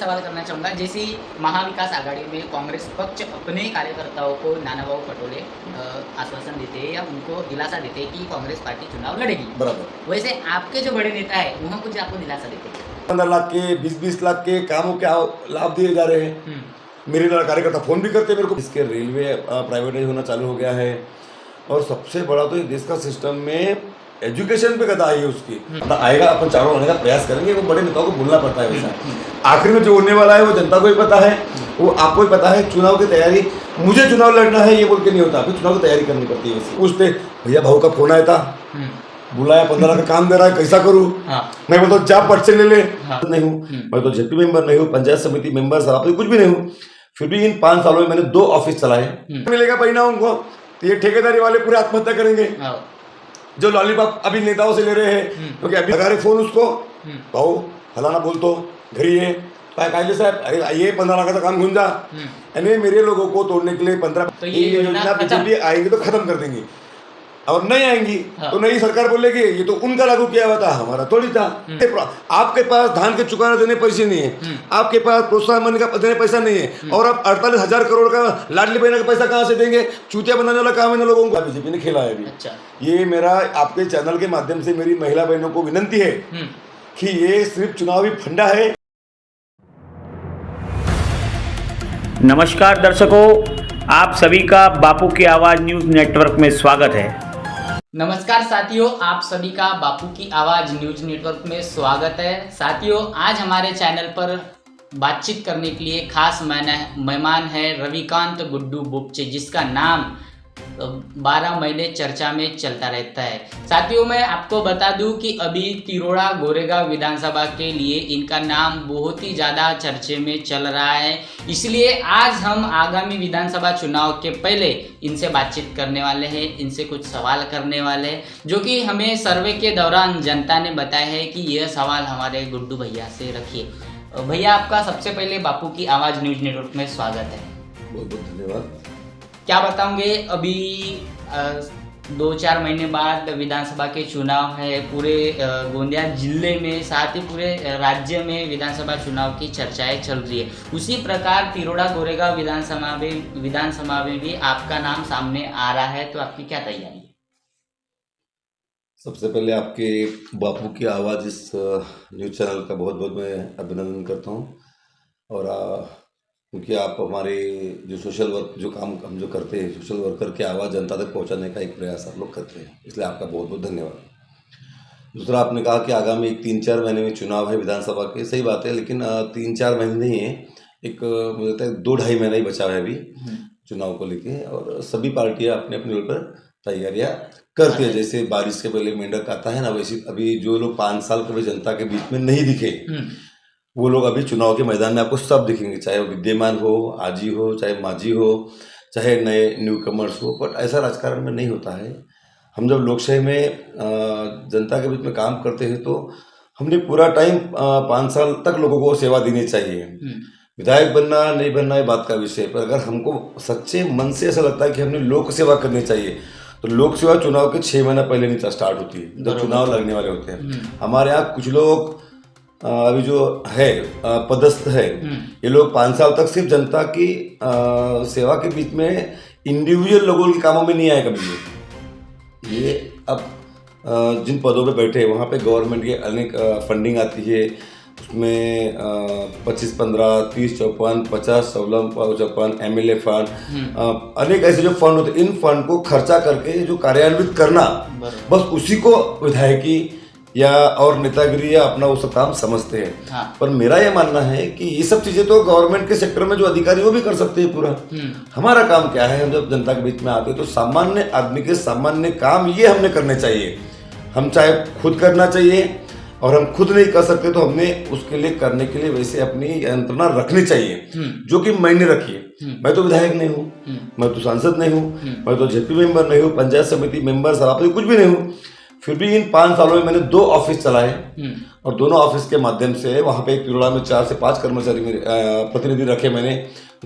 सवाल करना चाहूँगा, जैसे महाविकास आघाड़ी में कांग्रेस पक्ष अपने कार्यकर्ताओं को नानाभाऊ पटोले आश्वासन देते हैं या उनको दिलासा देते हैं कि कांग्रेस पार्टी चुनाव लड़ेगी, बराबर। वैसे आपके जो बड़े नेता है वहाँ कुछ आपको दिलासा देते हैं? 15 लाख के 20-20 लाख के कामों के लाभ दिए जा रहे हैं। मेरे कार्यकर्ता फोन भी करते हैं मेरे को। इसके रेलवे प्राइवेटाइज होना चालू हो गया है और सबसे बड़ा तो देश का सिस्टम में एजुकेशन पे गदा है उसकी आएगा। अपन चारों होने का प्रयास करेंगे। वो बड़े नेताओं को बोलना पड़ता है वैसा। आखिर में जो होने वाला है वो जनता को ही पता है, वो आपको ही पता है। चुनाव की तैयारी, मुझे चुनाव लड़ना है ये बोल के नहीं होता, फिर चुनाव की तैयारी करनी पड़ती है। पूछते भैया भाऊ का फोन आया था, बुलाया, 15 का काम दे रहा है, कैसा करूँ? मैं बोलता जा पर्चे ले ले। नहीं हूँ मैं तो जेपी मेंबर नहीं हूँ, पंचायत समिति मेंबर सभापति कुछ भी नहीं हूँ। फिर भी इन 5 सालों में मैंने 2 ऑफिस चलाए। मिलेगा पैना उनको तो ये ठेकेदारी वाले पूरे आत्महत्या करेंगे जो लॉलीपॉप अभी नेताओं से ले रहे हैं। क्योंकि अभी लगा रहे फोन उसको, भाऊ फलाना बोल तो घरी है कायदे साहब, अरे आइए 15 लाख का काम घूम जा। यानी मेरे लोगों को तोड़ने के लिए 15 तो ये योजना बीजेपी आएंगे तो खत्म कर देंगे और नहीं आएंगी तो नई सरकार बोलेगी ये तो उनका लागू किया हुआ था, हमारा थोड़ी था। आपके पास धान के चुकाना देने पैसे नहीं है, आपके पास प्रोत्साहन मनी का देने पैसा नहीं है और आप 48,000 करोड़ का लाडली बहना का पैसा कहाँ से देंगे? चूतिया बनाने वाला काम है लोगों को। बीजेपी ने खेला है अभी। अच्छा। ये मेरा आपके चैनल के माध्यम से मेरी महिला बहनों को विनंती है कि ये सिर्फ चुनावी फंडा है। नमस्कार दर्शकों, आप सभी का बापू की आवाज़ न्यूज़ नेटवर्क में स्वागत है। नमस्कार साथियों, आप सभी का बापू की आवाज़ न्यूज नेटवर्क में स्वागत है। साथियों, आज हमारे चैनल पर बातचीत करने के लिए खास मेहमान है रविकांत गुड्डू बुपचे, जिसका नाम 12 महीने चर्चा में चलता रहता है। साथियों, मैं आपको बता दूं कि अभी तिरोड़ा गोरेगांव विधानसभा के लिए इनका नाम बहुत ही ज़्यादा चर्चे में चल रहा है। इसलिए आज हम आगामी विधानसभा चुनाव के पहले इनसे बातचीत करने वाले हैं, इनसे कुछ सवाल करने वाले हैं, जो कि हमें सर्वे के दौरान जनता ने बताया है कि यह सवाल हमारे गुड्डू भैया से रखिए। भैया, आपका सबसे पहले बापू की आवाज़ न्यूज नेटवर्क में स्वागत है। बहुत बहुत धन्यवाद। क्या बताऊंगे, अभी 2-4 महीने बाद विधानसभा के चुनाव है। पूरे गोंदिया जिले में, साथ ही पूरे राज्य में विधानसभा चुनाव की चर्चाएं चल रही है। उसी प्रकार तिरोड़ा गोरेगांव विधानसभा में भी आपका नाम सामने आ रहा है, तो आपकी क्या तैयारी है? सबसे पहले आपके बापू की आवाज़ इस न्यूज़ चैनल का बहुत बहुत मैं अभिनंदन करता हूँ। और क्योंकि आप हमारे जो सोशल वर्क जो काम हम जो करते हैं, सोशल वर्कर की आवाज़ जनता तक पहुंचाने का एक प्रयास आप लोग करते हैं, इसलिए आपका बहुत बहुत धन्यवाद। दूसरा, आपने कहा कि आगामी 3-4 महीने में चुनाव है विधानसभा के। सही बात है, लेकिन 3-4 महीने नहीं है, एक मुझे लगता है 2-2.5 महीना ही बचा है अभी चुनाव को लेके। और सभी पार्टियाँ अपने अपने लेवल पर तैयारियाँ करती है। जैसे बारिश के पहले मेंढक आता है ना, वैसे अभी जो लोग 5 साल कभी जनता के बीच में नहीं दिखे, वो लोग अभी चुनाव के मैदान में आपको सब दिखेंगे, चाहे वो विद्यमान हो, आजी हो, चाहे माजी हो, चाहे नए न्यू कमर्स हो। बट ऐसा राजकारण में नहीं होता है। हम जब लोकशाही में जनता के बीच में काम करते हैं तो हमने पूरा टाइम 5 साल तक लोगों को सेवा देनी चाहिए। विधायक बनना नहीं बनना है बात का विषय, पर अगर हमको सच्चे मन से ऐसा लगता है कि हमने लोक सेवा करनी चाहिए तो लोक सेवा चुनाव के 6 महीना पहले नहीं स्टार्ट होती है, जब चुनाव लगने वाले होते हैं। हमारे यहाँ कुछ लोग अभी जो है पदस्थ है, ये लोग 5 साल तक सिर्फ जनता की सेवा के बीच में इंडिविजुअल लोगों के कामों में नहीं आए कभी। ये अब जिन पदों पे बैठे हैं वहाँ पे गवर्नमेंट की अनेक फंडिंग आती है, उसमें 25-15, 30-54, 50-56 MLA फंड, अनेक ऐसे जो फंड होते हैं, इन फंड को खर्चा करके जो कार्यान्वित करना, बस उसी को विधायकी या और नेतागिरी या अपना वो सब काम समझते हैं। पर मेरा ये मानना है कि ये सब चीज़ें तो गवर्नमेंट के सेक्टर में जो अधिकारी वो भी कर सकते हैं पूरा। हमारा काम क्या है, हम जब जनता के बीच में आते हैं तो सामान्य आदमी के सामान्य काम ये हमने करने चाहिए। हम चाहे खुद करना चाहिए, और हम खुद नहीं कर सकते तो हमने उसके लिए करने के लिए वैसे अपनी यंत्रणा रखनी चाहिए, जो कि मैंने रखी है। मैं तो विधायक नहीं हूँ, मैं तो सांसद नहीं हूँ, मैं तो जेपी मेंबर नहीं हूँ, पंचायत समिति मेंबर सभापति कुछ भी नहीं हूँ। फिर भी इन 5 सालों में मैंने 2 ऑफिस चलाए और दोनों ऑफिस के माध्यम से वहाँ पे तिरोड़ा में 4 से 5 कर्मचारी प्रतिनिधि रखे मैंने,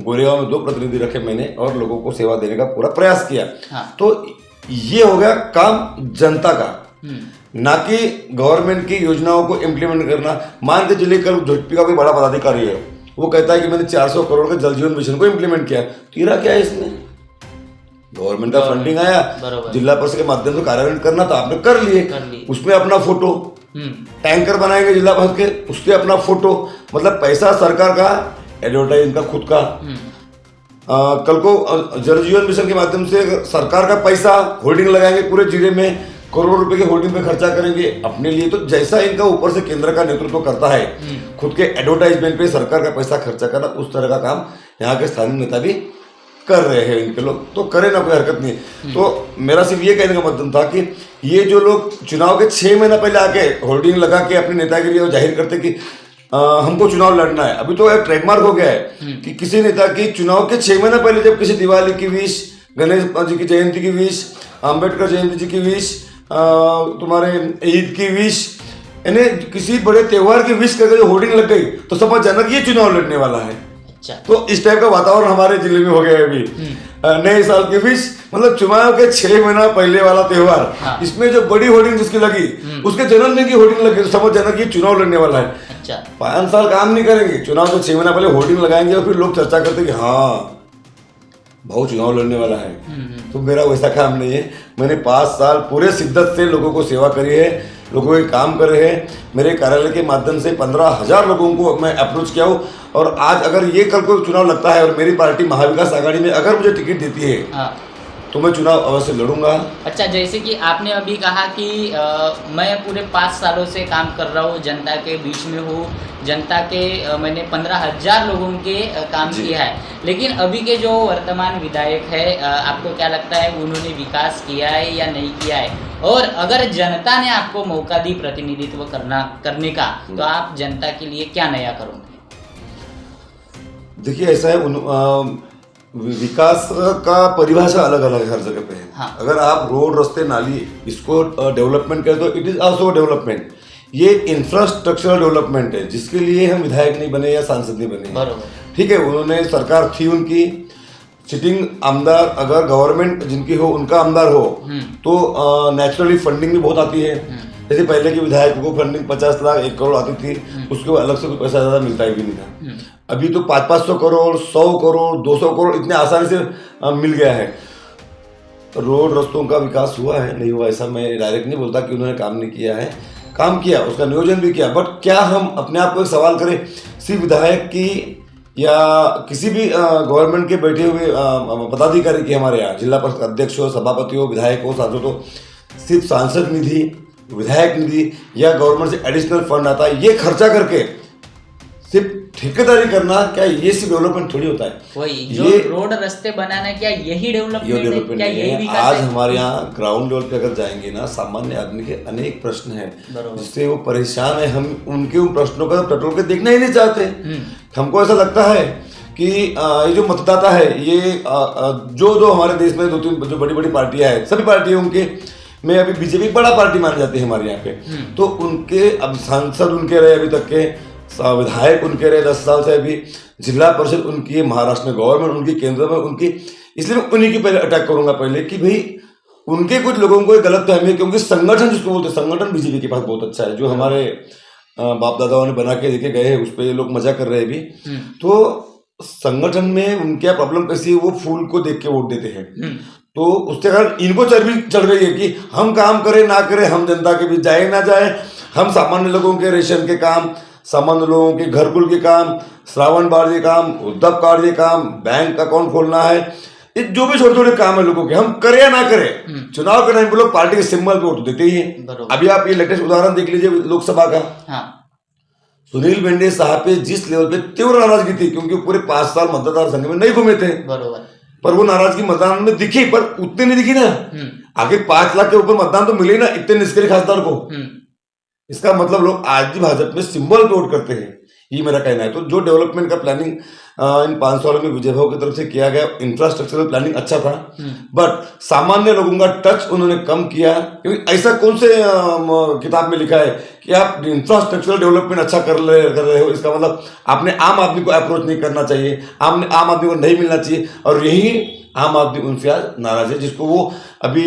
गोरेगांव में 2 प्रतिनिधि रखे मैंने और लोगों को सेवा देने का पूरा प्रयास किया। तो ये हो गया काम जनता का, ना कि गवर्नमेंट की योजनाओं को इम्प्लीमेंट करना। मान के चलिए कल झोटपी का कोई बड़ा पदाधिकारी है, वो कहता है कि मैंने 400 करोड़ का जल जीवन मिशन को इम्प्लीमेंट किया। तेरा क्या है इसमें? गवर्नमेंट का फंडिंग आया, जिला परिषद के माध्यम से कार्यान्वित करना था, आपने कर लिए, उसमें अपना फोटो, टैंकर बनाएंगे जिला परिषद के, उसके अपना फोटो, मतलब पैसा सरकार का, एडवर्टाइज इनका खुद का। कल को जल जीवन मिशन के माध्यम से सरकार का पैसा होल्डिंग लगाएंगे, पूरे जिले में करोड़ों रुपए के होल्डिंग पे खर्चा करेंगे अपने लिए। तो जैसा इनका ऊपर से केंद्र का नेतृत्व करता है, खुद के एडवर्टाइजमेंट पे सरकार का पैसा खर्चा करना, उस तरह का काम यहाँ के स्थानीय नेता भी कर रहे हैं इनके लोग, तो करे ना, कोई हरकत नहीं। तो मेरा सिर्फ ये कहने का मतलब था कि ये जो लोग चुनाव के 6 महीना पहले आके होर्डिंग लगा के अपनी नेतागिरी और जाहिर करते कि हमको चुनाव लड़ना है, अभी तो एक ट्रेडमार्क हो गया है कि किसी नेता की चुनाव के 6 महीना पहले जब किसी दिवाली की विश, गणेश जी की जयंती की विश, अम्बेडकर जयंती जी की विश, तुम्हारे ईद की विश, यानी किसी बड़े त्योहार की विश करके जो होर्डिंग लग गई तो समझ जाना कि ये चुनाव लड़ने वाला है। तो इस टाइप का वातावरण हमारे जिले में हो गया है अभी। नए साल की विश, मतलब चुनाव के 6 महीना पहले वाला त्योहार, इसमें जो बड़ी होर्डिंग जिसकी लगी, उसके जन्मदिन की होर्डिंग लगी, तो समझ जाना कि ये चुनाव लड़ने वाला है। 5 साल काम नहीं करेंगे, चुनाव के 6 महीना पहले होर्डिंग लगाएंगे और फिर लोग चर्चा करते कि हाँ बहुत चुनाव लड़ने वाला है। तो मेरा वैसा काम नहीं है। मैंने 5 साल पूरे शिद्दत से लोगों को सेवा करी है, लोगों के काम करे हैं। मेरे कार्यालय के माध्यम से 15,000 लोगों को मैं अप्रोच किया हूँ। और आज अगर ये कल को चुनाव लगता है और मेरी पार्टी महाविकास आघाड़ी में अगर मुझे टिकट देती है तो मैं चुनाव अवश्य लड़ूंगा। अच्छा, जैसे कि आपने अभी कहा कि मैं पूरे 5 सालों से काम कर रहा हूँ, जनता के बीच में हूँ, जनता के मैंने 15,000 लोगों के काम किया है, लेकिन अभी के जो वर्तमान विधायक है, आपको क्या लगता है उन्होंने विकास किया है या नहीं किया है? और अगर जनता ने आपको मौका दी प्रतिनिधित्व करने का, तो आप जनता के लिए क्या नया करोगे? देखिए, ऐसा है, विकास का परिभाषा अलग अलग हर जगह पे है। हाँ। अगर आप रोड, रास्ते, नाली इसको डेवलपमेंट करें तो इट इज आल्सो डेवलपमेंट। ये इंफ्रास्ट्रक्चरल डेवलपमेंट है, जिसके लिए हम विधायक नहीं बने या सांसद नहीं बने। ठीक है, उन्होंने सरकार थी उनकी, सिटिंग आमदार अगर गवर्नमेंट जिनकी हो, उनका आमदार हो तो नेचुरली फंडिंग भी बहुत आती है। जैसे पहले के विधायकों को फंडिंग 50 लाख 1 करोड़ आती थी, उसके बाद अलग से कोई पैसा ज़्यादा मिलता ही भी नहीं था। अभी तो 500 करोड़ 100 करोड़ 200 करोड़ इतने आसानी से मिल गया है। रोड रास्तों का विकास हुआ है, नहीं हुआ ऐसा मैं डायरेक्ट नहीं बोलता कि उन्होंने काम नहीं किया है, काम किया, उसका नियोजन भी किया। बट क्या हम अपने आप को एक सवाल करें, सिर्फ विधायक की या किसी भी गवर्नमेंट के बैठे हुए पदाधिकारी की, हमारे यहाँ जिला परिषद अध्यक्ष हो, सभापति हो, विधायक हो, सांसद हो, सिर्फ सांसद निधि, विधायक निधि या गवर्नमेंट से एडिशनल फंड आता है, ये खर्चा करके सिर्फ ठेकेदारी करना, क्या ये सिर्फ डेवलपमेंट थोड़ी होता है? वही जो रोड रास्ते बनाना, क्या यही डेवलपमेंट है? क्या यही विकास है? आज हमारे यहाँ ग्राउंड लेवल पे अगर जाएंगे ना, सामान्य आदमी के अनेक प्रश्न हैं जिससे वो परेशान है। हम उनके उन प्रश्नों का टटोल के देखना ही नहीं चाहते। हमको ऐसा लगता है कि ये जो मतदाता है, ये जो हमारे देश में 2-3 जो बड़ी बड़ी पार्टियां हैं, सभी पार्टियां उनके में अभी बीजेपी बड़ा पार्टी मानी जाती है हमारे यहाँ पे, तो उनके अब सांसद उनके रहे अभी तक के, विधायक उनके रहे 10 साल से, अभी जिला परिषद उनकी है, महाराष्ट्र में गवर्नमेंट उनकी, केंद्र में उनकी, इसलिए मैं उन्हीं की पहले अटैक करूंगा पहले कि भाई उनके कुछ लोगों को गलत फहमी है, क्योंकि संगठन जिसको बोलते हैं, संगठन बीजेपी के पास बहुत अच्छा है, जो हमारे बाप दादाओं ने बना के देखे गए हैं, उस पर ये लोग मजा कर रहे हैं अभी। तो संगठन में उनकी प्रॉब्लम कैसी है, वो फूल को देख के वोट देते हैं, तो उसके कारण इनको चर्बी चढ़ गई है कि हम काम करें ना करें, हम जनता के बीच जाए ना जाए, हम सामान्य लोगों के रेशन के काम, सामान्य लोगों के घरकुल के काम, श्रावण बाढ़ के काम, उद्धव कार्ड के काम, बैंक अकाउंट खोलना है, ये जो भी छोटे छोटे काम है लोगों के, हम करें या ना करें, चुनाव के टाइम पे लोग पार्टी के सिंबल पे वोट देते ही हैं। अभी आप ये लेटेस्ट उदाहरण देख लीजिए लोकसभा का। सुनील बेंडे साहब पे जिस लेवल पे तीव्र नाराजगी थी, क्योंकि पूरे 5 साल मतदाता संघ में नहीं घूमे थे, पर वो नाराजगी मतदान में दिखी, पर उतनी नहीं दिखी ना। आखिर 5 लाख के ऊपर मतदान तो मिले ना इतने निष्क्रिय खासदार को। इसका मतलब लोग आज भी भाजपा में सिंबल पे वोट करते हैं, ये मेरा कहना है। तो जो डेवलपमेंट का प्लानिंग इन 5 सालों में विजय भाव की तरफ से किया गया, इंफ्रास्ट्रक्चरल प्लानिंग अच्छा था, बट सामान्य लोगों का टच उन्होंने कम किया। क्योंकि ऐसा कौन से किताब में लिखा है कि आप इंफ्रास्ट्रक्चरल डेवलपमेंट अच्छा कर रहे हो, इसका मतलब आपने आम आदमी को अप्रोच नहीं करना चाहिए, आम आदमी को नहीं मिलना चाहिए। और यही आम आदमी उनसे आज नाराज है, जिसको वो अभी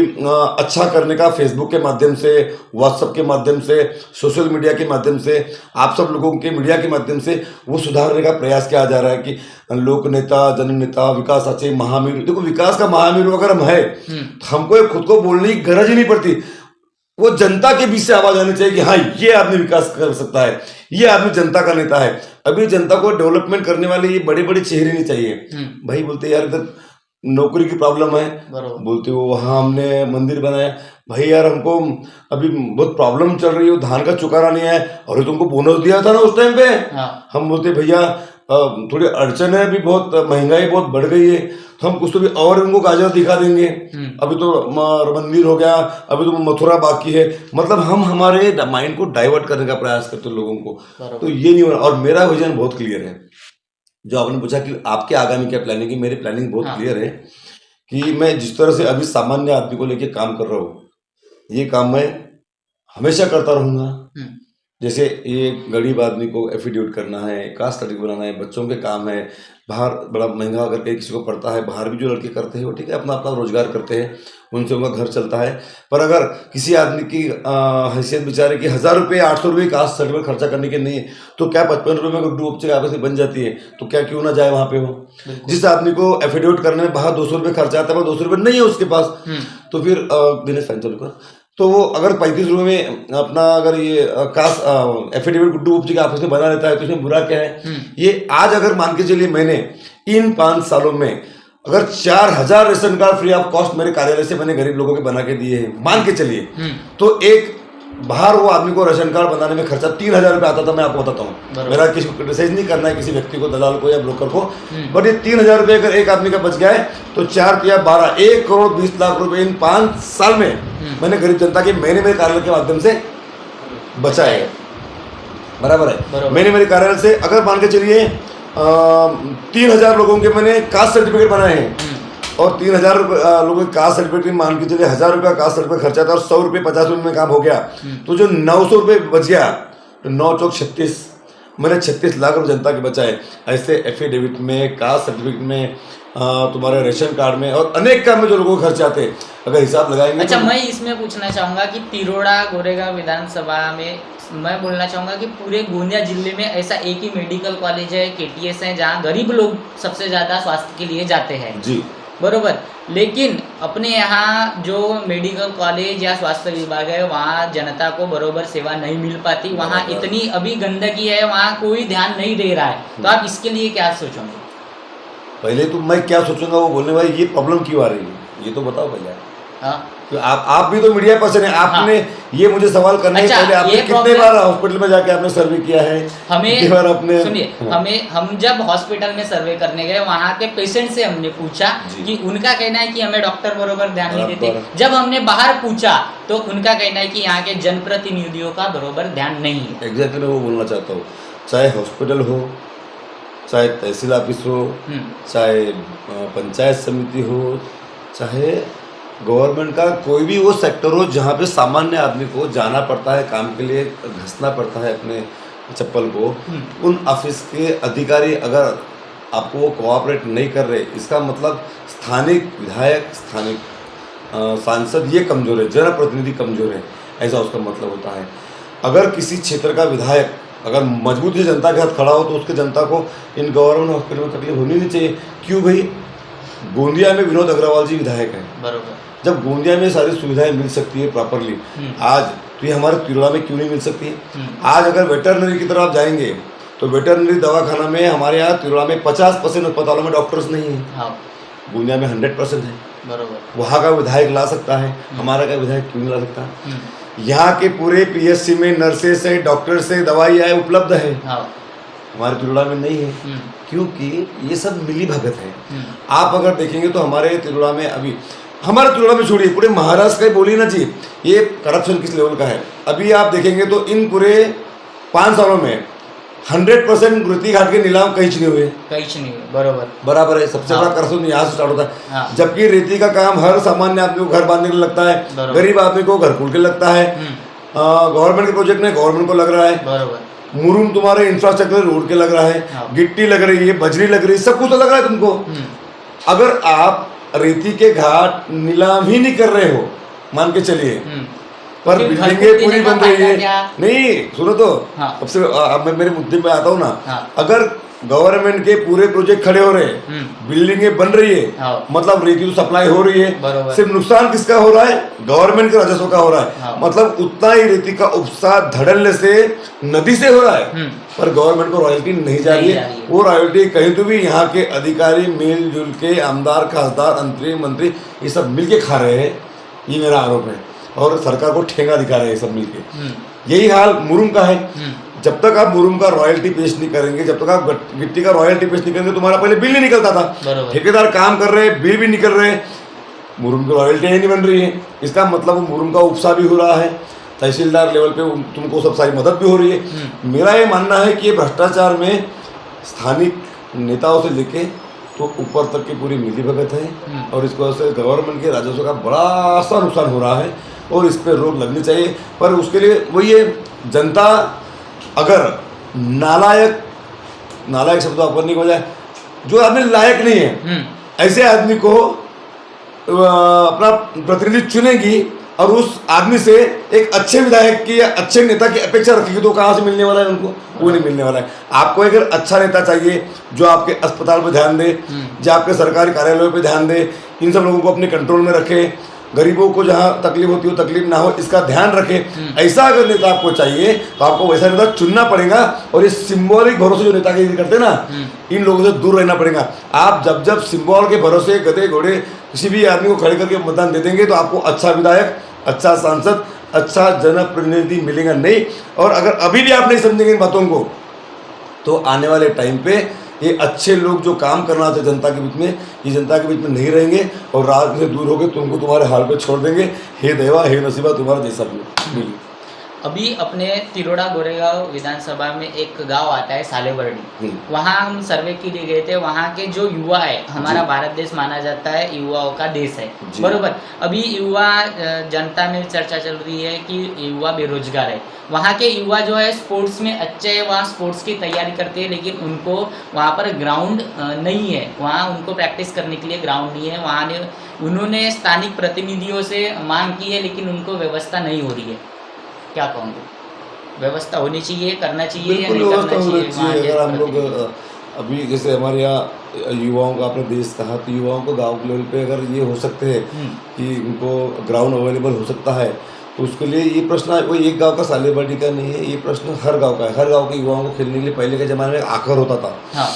अच्छा करने का फेसबुक के माध्यम से, व्हाट्सएप के माध्यम से, सोशल मीडिया के माध्यम से, आप सब लोगों के मीडिया के माध्यम से वो सुधारने का प्रयास किया जा रहा है कि लोक नेता, जननेता, विकासाचे महामेरु। देखो, विकास का महामेरु अगर हम है तो हमको खुद को बोलने की गरज ही नहीं पड़ती। वो जनता के बीच से आवाज आनी चाहिए कि हाँ, ये आदमी विकास कर सकता है, ये आदमी जनता का नेता है। अभी जनता को डेवलपमेंट करने वाले ये बड़े बड़े चेहरे नहीं चाहिए। भाई बोलते यार इधर नौकरी की प्रॉब्लम है, बोलते हो वहाँ हमने मंदिर बनाया। भाई यार हमको अभी बहुत प्रॉब्लम चल रही है, धान का चुकारा नहीं है, और तुमको बोनस दिया था ना उस टाइम पे। हम बोलते भैया थोड़ी अड़चन है, अभी बहुत महंगाई बहुत बढ़ गई है, तो हम कुछ तो भी और उनको गाजर दिखा देंगे। अभी तो मंदिर हो गया, अभी तो मथुरा बाकी है। मतलब हम हमारे माइंड को डाइवर्ट करने का प्रयास करते हैं लोगों को, तो ये नहीं हो रहा। और मेरा विजन बहुत क्लियर है। जो आपने पूछा कि आपके आगामी क्या प्लानिंग है, मेरी प्लानिंग बहुत क्लियर है कि मैं जिस तरह से अभी सामान्य आदमी को लेके काम कर रहा हूँ, ये काम मैं हमेशा करता रहूँगा। जैसे ये गरीब आदमी को एफिडेविट करना है, कास्ट सर्टिफिकेट बनाना है, बच्चों के काम है, बाहर बड़ा महंगा करके किसी को पड़ता है, बाहर भी जो लड़के करते हैं वो ठीक है, अपना अपना रोजगार करते हैं, उनसे उनका घर चलता है। पर अगर किसी आदमी की हैसियत बेचारे की 1000 रुपये 800 रुपये कास्ट सर्टिफिकेट खर्चा करने के नहीं है, तो क्या 55 रुपये में गुड्डू उपचे आपस में बन जाती है, तो क्या क्यों ना जाए वहाँ पे वो। जिस आदमी को एफिडेविट करने में बाहर 200 रुपये खर्चा आता है, 200 रुपये नहीं है उसके पास, तो फिर बिजनेस फाइन चालू कर। तो वो अगर 35 रुपये में अपना अगर ये कास्ट एफिडेविट गुड्डू उपजी के आपस में बना लेता है, तो इसमें बुरा क्या है। ये आज अगर मान के चलिए मैंने इन 5 सालों में अगर 4000 ration card free of cost मेरे कार्यालय से मैंने गरीब लोगों के बना के दिए हैं, मान के चलिए, तो एक बाहर वो आदमी को राशन कार्ड बनाने में खर्चा 3000 रुपये आता था। मैं आपको बताता हूँ, मेरा किसी को क्रिटिसाइज नहीं करना है, किसी व्यक्ति को, दलाल को या ब्रोकर को, बट ये 3000 रुपये अगर एक आदमी का बच गया है तो 4 या 12 1 करोड़ 20 लाख रुपए इन 5 साल में मैंने गरीब जनता के महीने मेरे कार्यालय के माध्यम से बचाए है। बराबर है। मैंने मेरे कार्यालय से अगर मान के चलिए 3000 लोगों के मैंने कास्ट सर्टिफिकेट बनाए हैं, और 3000 लोगों के कास्ट सर्टिफिकेट मान के चलिए 1000 रुपये कास्ट सर्टिफिकेट खर्चा था और 100 रुपये 50 रुपये में काम हो गया, तो जो 900 रुपये बच गया, तो 9 चौक 36, मैंने 36 लाख रुपये जनता के बचाए। ऐसे एफिडेविट में, कास्ट सर्टिफिकेट में, तुम्हारे रेशन कार्ड में और अनेक काम में जो लोगों को खर्च आते हैं, अगर हिसाब लगाएंगे। अच्छा, मैं इसमें पूछना चाहूँगा कि तिरोड़ा गोरेगांव विधानसभा में मैं बोलना चाहूँगा कि पूरे गोंदिया जिले में ऐसा एक ही मेडिकल कॉलेज है, KTS है, जहाँ गरीब लोग सबसे ज़्यादा स्वास्थ्य के लिए जाते हैं जी, बरोबर। लेकिन अपने यहाँ जो मेडिकल कॉलेज या स्वास्थ्य विभाग है, वहाँ जनता को बरोबर सेवा नहीं मिल पाती। वहाँ इतनी अभी गंदगी है, वहाँ कोई ध्यान नहीं दे रहा है। तो आप इसके लिए क्या सोचोगे? पहले तो मैं क्या सोचूंगा वो बोलने भाई ये प्रॉब्लम क्यों आ रही है, ये तो बताओ भैया। हाँ, तो आप भी तो मीडिया पर्सन है, आपने ये मुझे सवाल करने अच्छा, पहले आपने कितने बार हॉस्पिटल में जाके आपने सर्वे किया है? हमें बार आपने सुनिए, हम जब हॉस्पिटल में सर्वे करने गए, वहाँ के पेशेंट से हमने पूछा कि उनका कहना है कि हमें डॉक्टर बरोबर ध्यान नहीं देते। जब हमने बाहर पूछा तो उनका कहना है कि यहाँ के जनप्रतिनिधियों का बरोबर ध्यान नहीं है। एग्जैक्टली मैं वो बोलना चाहता हूँ, चाहे हॉस्पिटल हो, चाहे तहसील ऑफिस हो, चाहे पंचायत समिति हो, चाहे गवर्नमेंट का कोई भी वो सेक्टर हो जहाँ पे सामान्य आदमी को जाना पड़ता है काम के लिए, घसना पड़ता है अपने चप्पल को, उन ऑफिस के अधिकारी अगर आपको वो कोऑपरेट नहीं कर रहे, इसका मतलब स्थानिक विधायक, स्थानिक सांसद ये कमज़ोर है, जनप्रतिनिधि कमज़ोर है, ऐसा उसका मतलब होता है। अगर किसी क्षेत्र का विधायक अगर मजबूत ही जनता के साथ खड़ा हो तो उसके जनता को इन गवर्नमेंट हॉस्पिटल में तकलीफ होनी नहीं चाहिए। क्यों भाई? गोंदिया में विनोद अग्रवाल जी विधायक हैं, बराबर। जब गोंदिया में सारी सुविधाएं मिल सकती है प्रॉपरली, आज तो ये हमारे तिरोड़ा में क्यों नहीं मिल सकती है? आज अगर वेटरनरी की तरफ आप जाएंगे तो वेटरनरी दवाखाना में हमारे यहाँ तिरोड़ा में 50% अस्पतालों में डॉक्टर्स नहीं है। गोंदिया में 100% है, बराबर। वहाँ का विधायक ला सकता है, हमारा का विधायक क्यों नहीं ला सकता? यहाँ के पूरे PSC में नर्सेस है, डॉक्टर्स है, दवाइयाँ उपलब्ध है, हमारे तिरोड़ा में नहीं है, क्योंकि ये सब मिली भगत है। आप अगर देखेंगे तो हमारे तिरोड़ा में अभी, हमारे तिरोड़ा में छोड़िए पूरे महाराष्ट्र का बोली ना जी, ये करप्शन किस लेवल का है। अभी आप देखेंगे तो इन पूरे 5 सालों में 100% गुरुती घाट के नीलाम कहीं नहीं हुए, बराबर है। सबसे बड़ा करप्शन यहाँ से स्टार्ट होता है। जबकि रेती का काम हर सामान्य आदमी को घर बांधने के लिए लगता है, गरीब आदमी को घर खोल के लगता है, गवर्नमेंट के प्रोजेक्ट में गवर्नमेंट को लग रहा है, मुरुम तुम्हारे इंफ्रास्ट्रक्चर रोड के लग रहा है, गिट्टी लग रही है, बजरी लग रही है, सब कुछ तो लग रहा है तुमको। अगर आप रेती के घाट नीलाम ही नहीं कर रहे हो, मान के चलिए, पर फिर घर बिल्डिंगें को पूरी देने का बन रही फायदा है। क्या? नहीं सुनो तो, हाँ। अब से अब मैं मेरे मुद्दे में आता हूँ ना। हाँ। अगर गवर्नमेंट के पूरे प्रोजेक्ट खड़े हो रहे हैं, बिल्डिंगें बन रही है, हाँ। मतलब रेती तो सप्लाई हो रही है, बरोबर। सिर्फ नुकसान किसका हो रहा है? गवर्नमेंट के राजस्व का हो रहा है। हाँ। मतलब उतना ही रेती का उपसा धड़ल्ले से नदी से हो रहा है, पर गवर्नमेंट को रॉयल्टी नहीं जा रही है। वो रॉयल्टी कहीं तो भी यहाँ के अधिकारी मिलजुल के, आमदार, खासदार, मंत्री ये सब मिलके खा रहे हैं, ये मेरा आरोप है। और सरकार को ठेंगा दिखा रहे हैं सब मिलके। यही हाल मुरुम का है। जब तक आप मुरुम का रॉयल्टी पेश नहीं करेंगे, जब तक आप गिट्टी का रॉयल्टी पेश नहीं करेंगे, तुम्हारा पहले बिल नहीं निकलता था। ठेकेदार काम कर रहे हैं, बिल भी निकल रहे हैं, मुरुम की रॉयल्टी नहीं बन रही है। इसका मतलब मुरुम का उपसा भी हो रहा है, तहसीलदार लेवल पे तुमको सब सारी मदद भी हो रही है। मेरा ये मानना है कि ये भ्रष्टाचार में स्थानिक नेताओं से लेके तो ऊपर तक की पूरी मिलीभगत है, और इस वजह से गवर्नमेंट के राजस्व का बड़ा सा नुकसान हो रहा है, और इस पर रोक लगनी चाहिए। पर उसके लिए वो ये जनता अगर नालायक शब्द वापरने की बजाय जो आदमी लायक नहीं है, ऐसे आदमी को अपना प्रतिनिधि चुनेगी, और उस आदमी से एक अच्छे विधायक की या अच्छे नेता की अपेक्षा रखेगी, तो कहाँ से मिलने वाला है उनको? वो नहीं मिलने वाला है। आपको अगर अच्छा नेता चाहिए जो आपके अस्पताल पर ध्यान दे, जो आपके सरकारी कार्यालयों पर ध्यान दे, इन सब लोगों को अपने कंट्रोल में रखे, गरीबों को जहाँ तकलीफ होती हो तकलीफ ना हो, इसका ध्यान रखे, ऐसा अगर नेता आपको चाहिए तो आपको वैसा नेता चुनना पड़ेगा। और ये सिंबॉलिक भरोसे जो नेतागिरी करते हैं ना, इन लोगों से दूर रहना पड़ेगा। आप जब सिंबल के भरोसे गधे घोड़े किसी भी आदमी को खड़े करके मतदान दे देंगे, तो आपको अच्छा विधायक, अच्छा सांसद, अच्छा जनप्रतिनिधि मिलेगा नहीं। और अगर अभी भी आप नहीं समझेंगे इन बातों को, तो आने वाले टाइम पे ये अच्छे लोग जो काम करना चाहते जनता के बीच में, ये जनता के बीच में नहीं रहेंगे, और राज से दूर होकर तुमको तुम्हारे हाल पे छोड़ देंगे। हे देवा, हे नसीबा, तुम्हारा जैसा भी। अभी अपने तिरोड़ा गोरेगांव विधानसभा में एक गांव आता है सालेबर्डी, वहाँ हम सर्वे के लिए गए थे। वहाँ के जो युवा है, हमारा भारत देश माना जाता है युवाओं का देश है, बरोबर। अभी युवा जनता में चर्चा चल रही है कि युवा बेरोजगार है। वहाँ के युवा जो है स्पोर्ट्स में अच्छे हैं, वहाँ स्पोर्ट्स की तैयारी करते हैं, लेकिन उनको वहाँ पर ग्राउंड नहीं है, वहाँ उनको प्रैक्टिस करने के लिए ग्राउंड नहीं है। वहाँ ने उन्होंने स्थानिक प्रतिनिधियों से मांग की है, लेकिन उनको व्यवस्था नहीं हो रही है। क्या कहूँगा, व्यवस्था होनी चाहिए, करना चाहिए या नहीं करना चाहिए? अगर हम लोग अभी जैसे हमारे यहाँ युवाओं का आपने देश कहा, तो युवाओं को गांव लेवल पे अगर ये हो सकते हैं कि उनको ग्राउंड अवेलेबल हो सकता है, तो उसके लिए ये प्रश्न कोई एक गांव का सालेबर्डी का नहीं है, ये प्रश्न हर गांव का है। हर गांव के युवाओं को खेलने के लिए पहले के ज़माने में आखर होता था। हाँ।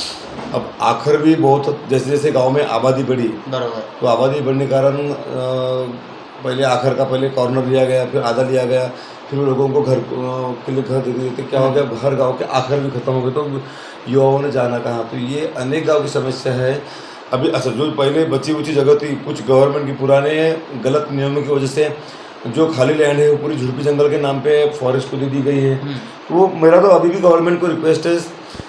अब आखर भी बहुत, जैसे जैसे गाँव में आबादी बढ़ी, बराबर, तो आबादी बढ़ने के कारण पहले आखर का पहले कॉर्नर लिया गया, फिर आधा लिया गया, फिर लोगों को घर के लिए घर देते देते क्या हो गया, हर गांव के आखिर भी खत्म हो गए, तो युवाओं ने जाना कहाँ? तो ये अनेक गांव की समस्या है। अभी अच्छा जो पहले बची उची जगह थी, कुछ गवर्नमेंट की पुराने गलत नियमों की वजह से जो खाली लैंड है वो पूरी झुड़पी जंगल के नाम पे फॉरेस्ट को दे दी गई है। तो मेरा तो अभी भी गवर्नमेंट को रिक्वेस्ट है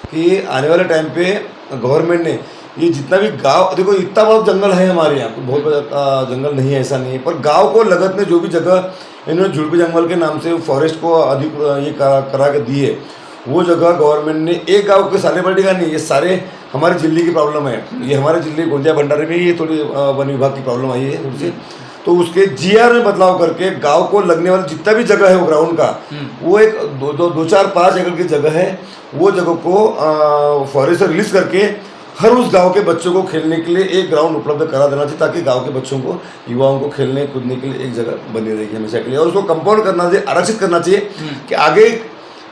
कि आने वाले टाइम पे गवर्नमेंट ने ये जितना भी गांव, देखो इतना बहुत जंगल है हमारे यहाँ, बहुत बड़ा जंगल नहीं है ऐसा नहीं है, पर गांव को लगत में जो भी जगह इन्होंने झुड़पी जंगल के नाम से फॉरेस्ट को अधिक ये करा के दी है, वो जगह गवर्नमेंट ने एक गांव के सालेबर्डी का नहीं, ये सारे हमारे जिले की प्रॉब्लम है। ये हमारे जिले गोंदिया भंडारे में ये थोड़ी वन विभाग की प्रॉब्लम आई है थोड़ी सी, तो उसके जीआर में बदलाव करके गांव को लगने वाली जितना भी जगह है वो ग्राउंड का, वो एक 2-4-5 एकड़ की जगह है, वो जगह को फॉरेस्ट से रिलीज करके हर उस गांव के बच्चों को खेलने के लिए एक ग्राउंड उपलब्ध करा देना चाहिए, ताकि गांव के बच्चों को, युवाओं को खेलने कूदने के लिए एक जगह बनी रहेगी हमेशा के लिए। और उसको कंपाउंड करना चाहिए, आरक्षित करना चाहिए कि आगे